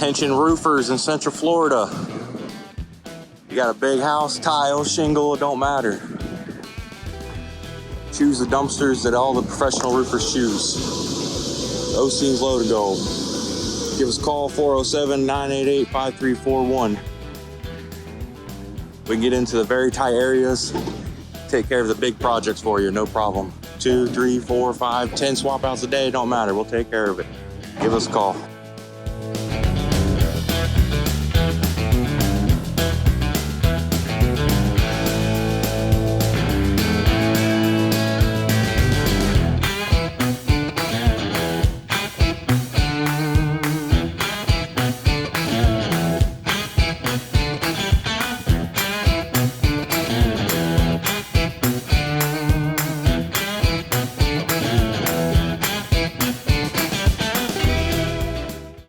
Attention roofers in Central Florida. You got a big house, tile, shingle, it don't matter. Choose the dumpsters that all the professional roofers choose. Osteen's Load to Go. Give us a call, 407-988-5341. We can get into the very tight areas, take care of the big projects for you, no problem. 2, 3, 4, 5, 10 swap outs a day, don't matter, we'll take care of it. Give us a call.